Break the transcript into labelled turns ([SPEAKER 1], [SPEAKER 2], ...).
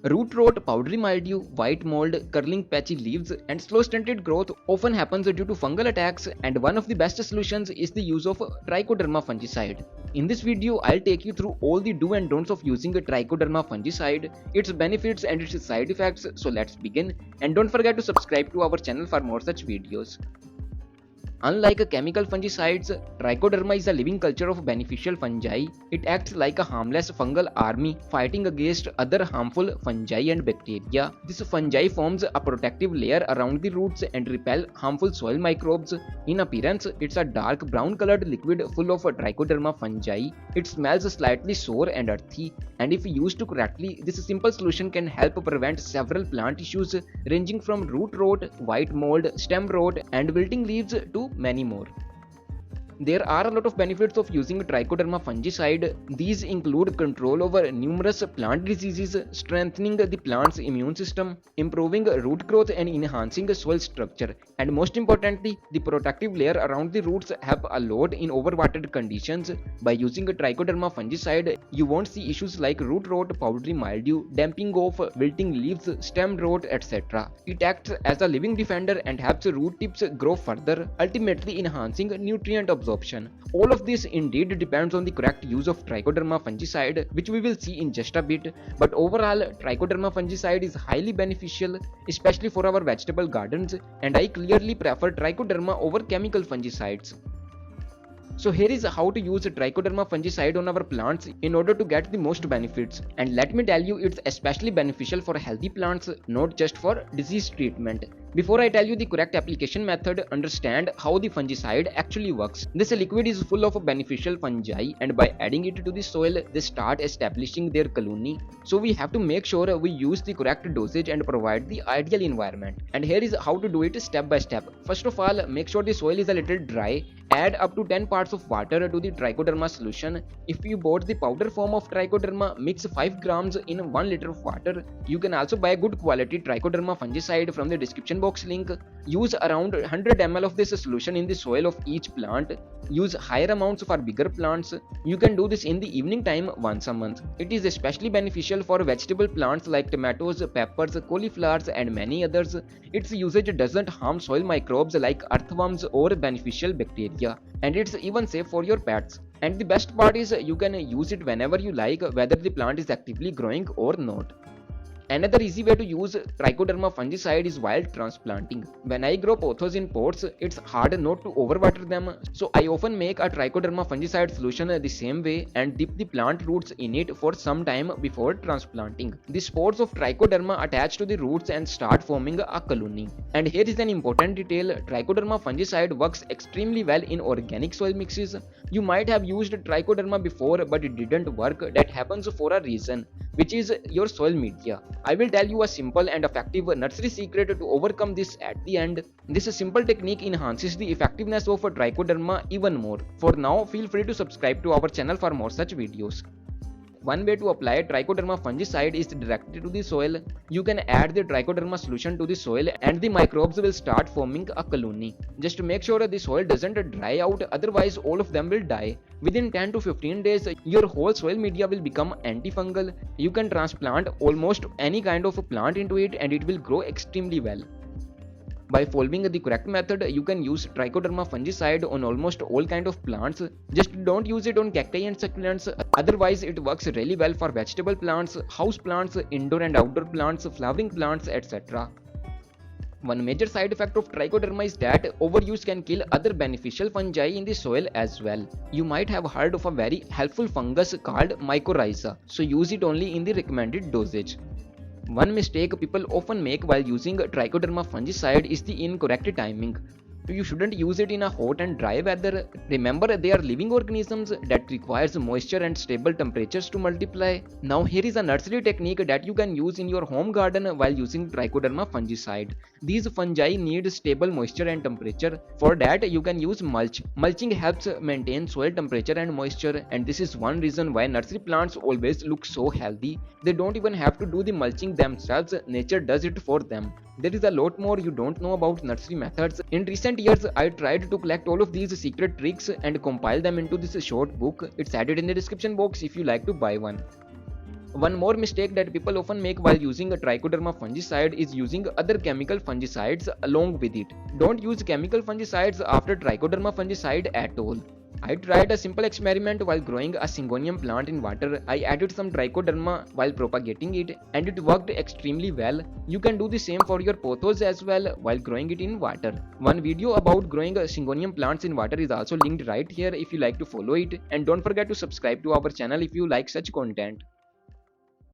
[SPEAKER 1] Root rot, powdery mildew, white mold, curling patchy leaves, and slow stunted growth often happens due to fungal attacks, and one of the best solutions is the use of Trichoderma fungicide. In this video, I'll take you through all the do and don'ts of using a Trichoderma fungicide, its benefits and its side effects. So let's begin, and don't forget to subscribe to our channel for more such videos. Unlike chemical fungicides, Trichoderma is a living culture of beneficial fungi. It acts like a harmless fungal army fighting against other harmful fungi and bacteria. This fungi forms a protective layer around the roots and repel harmful soil microbes. In appearance, it's a dark brown colored liquid full of Trichoderma fungi. It smells slightly sour and earthy, and if used correctly, this simple solution can help prevent several plant issues ranging from root rot, white mold, stem rot, and wilting leaves to many more. There are a lot of benefits of using Trichoderma fungicide. These include control over numerous plant diseases, strengthening the plant's immune system, improving root growth and enhancing soil structure, and most importantly, the protective layer around the roots help a lot in overwatered conditions. By using a Trichoderma fungicide, you won't see issues like root rot, powdery mildew, damping off, wilting leaves, stem rot, etc. It acts as a living defender and helps root tips grow further, ultimately enhancing nutrient absorption. All of this indeed depends on the correct use of Trichoderma fungicide, which we will see in just a bit. But overall, Trichoderma fungicide is highly beneficial, especially for our vegetable gardens, and I clearly prefer Trichoderma over chemical fungicides. So here is how to use Trichoderma fungicide on our plants in order to get the most benefits. And let me tell you, it's especially beneficial for healthy plants, not just for disease treatment. Before I tell you the correct application method, understand how the fungicide actually works. This liquid is full of beneficial fungi, and by adding it to the soil, they start establishing their colony. So we have to make sure we use the correct dosage and provide the ideal environment. And here is how to do it step by step. First of all, make sure the soil is a little dry. Add up to 10 parts of water to the Trichoderma solution. If you bought the powder form of Trichoderma, mix 5 grams in 1 liter of water. You can also buy good quality Trichoderma fungicide from the description box link. Use around 100 ml of this solution in the soil of each plant. Use higher amounts for bigger plants. You can do this in the evening time once a month. It is especially beneficial for vegetable plants like tomatoes, peppers, cauliflowers, and many others. Its usage doesn't harm soil microbes like earthworms or beneficial bacteria, and it's even safe for your pets. And the best part is you can use it whenever you like, whether the plant is actively growing or not. Another easy way to use Trichoderma fungicide is while transplanting. When I grow pothos in pots, it's hard not to overwater them, so I often make a Trichoderma fungicide solution the same way and dip the plant roots in it for some time before transplanting. The spores of Trichoderma attach to the roots and start forming a colony. And here is an important detail: Trichoderma fungicide works extremely well in organic soil mixes. You might have used Trichoderma before, but it didn't work. That happens for a reason, which is your soil media. I will tell you a simple and effective nursery secret to overcome this at the end. This simple technique enhances the effectiveness of Trichoderma even more. For now, feel free to subscribe to our channel for more such videos. One way to apply Trichoderma fungicide is directly to the soil. You can add the Trichoderma solution to the soil and the microbes will start forming a colony. Just make sure the soil doesn't dry out, otherwise all of them will die. Within 10 to 15 days, your whole soil media will become antifungal. You can transplant almost any kind of plant into it and it will grow extremely well. By following the correct method, you can use Trichoderma fungicide on almost all kinds of plants. Just don't use it on cacti and succulents, otherwise it works really well for vegetable plants, house plants, indoor and outdoor plants, flowering plants, etc. One major side effect of Trichoderma is that overuse can kill other beneficial fungi in the soil as well. You might have heard of a very helpful fungus called mycorrhiza, so use it only in the recommended dosage. One mistake people often make while using Trichoderma fungicide is the incorrect timing. You shouldn't use it in a hot and dry weather. Remember, they are living organisms that requires moisture and stable temperatures to multiply. Now here is a nursery technique that you can use in your home garden while using Trichoderma fungicide. These fungi need stable moisture and temperature. For that, you can use mulch. Mulching helps maintain soil temperature and moisture, and this is one reason why nursery plants always look so healthy. They don't even have to do the mulching themselves, nature does it for them. There is a lot more you don't know about nursery methods. In recent years, I tried to collect all of these secret tricks and compile them into this short book. It's added in the description box if you like to buy one. One more mistake that people often make while using a Trichoderma fungicide is using other chemical fungicides along with it. Don't use chemical fungicides after Trichoderma fungicide at all. I tried a simple experiment while growing a Syngonium plant in water. I added some Trichoderma while propagating it and it worked extremely well. You can do the same for your pothos as well while growing it in water. One video about growing Syngonium plants in water is also linked right here if you like to follow it, and don't forget to subscribe to our channel if you like such content.